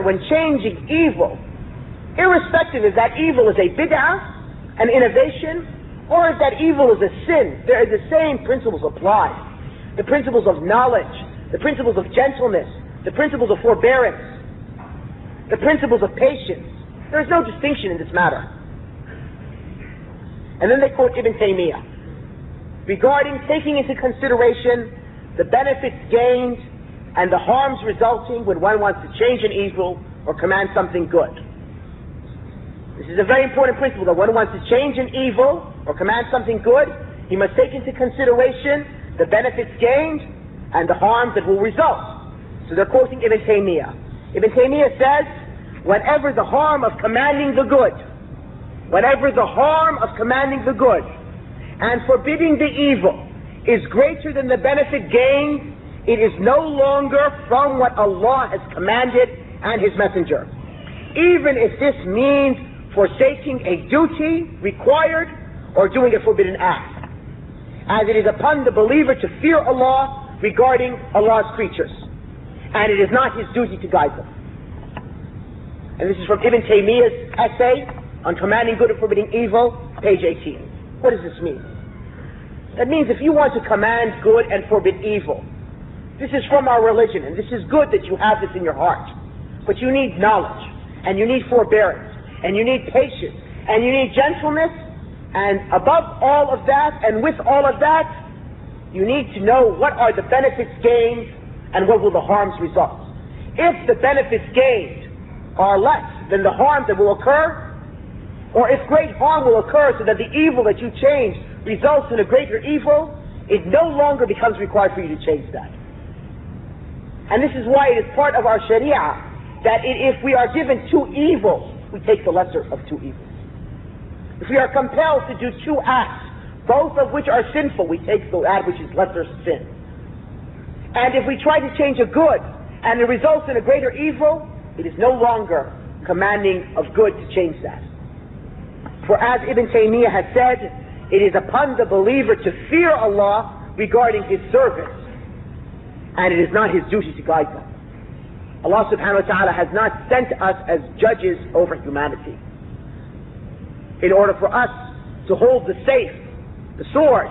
that when changing evil, irrespective if that evil is a bid'ah, an innovation, or if that evil is a sin, there are the same principles applied. The principles of knowledge, the principles of gentleness, the principles of forbearance, the principles of patience. There is no distinction in this matter. And then they quote Ibn Taymiyyah regarding taking into consideration the benefits gained and the harms resulting when one wants to change an evil or command something good. This is a very important principle, that when one wants to change an evil or command something good, he must take into consideration the benefits gained and the harms that will result. So they're quoting Ibn Taymiyyah. Ibn Taymiyyah says, whenever the harm of commanding the good, and forbidding the evil is greater than the benefit gained, it is no longer from what Allah has commanded and His Messenger. Even if this means forsaking a duty required or doing a forbidden act, as it is upon the believer to fear Allah regarding Allah's creatures, and it is not his duty to guide them. And this is from Ibn Taymiyyah's essay on commanding good and forbidding evil, page 18. What does this mean? That means if you want to command good and forbid evil, this is from our religion, and this is good that you have this in your heart. But you need knowledge, and you need forbearance, and you need patience, and you need gentleness, and above all of that, and with all of that, you need to know what are the benefits gained and what will the harms result. If the benefits gained are less than the harm that will occur, or if great harm will occur so that the evil that you change results in a greater evil, it no longer becomes required for you to change that. And this is why it is part of our Sharia that if we are given two evils, we take the lesser of two evils. If we are compelled to do two acts, both of which are sinful, we take that which is lesser sin. And if we try to change a good and it results in a greater evil, it is no longer commanding of good to change that. For as Ibn Taymiyyah has said, it is upon the believer to fear Allah regarding His service, and it is not his duty to guide them. Allah subhanahu wa ta'ala has not sent us as judges over humanity in order for us to hold the safe, the sword,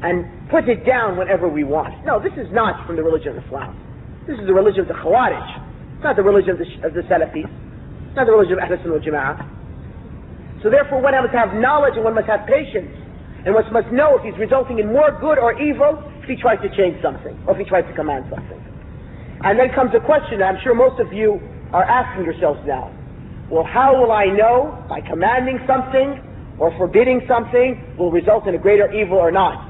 and put it down whenever we want. No, this is not from the religion of Islam. This is the religion of the Khawarij. It's not the religion of the Salafis. It's not the religion of Ahl Sunnah wal Jama'ah. So therefore one must have knowledge and one must have patience, and one must know if he's resulting in more good or evil if he tries to change something or if he tries to command something. And then comes a question that I'm sure most of you are asking yourselves now. Well, how will I know by commanding something or forbidding something will result in a greater evil or not?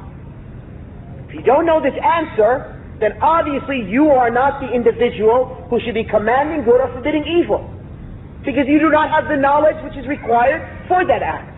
If you don't know this answer, then obviously you are not the individual who should be commanding good or forbidding evil, because you do not have the knowledge which is required for that act.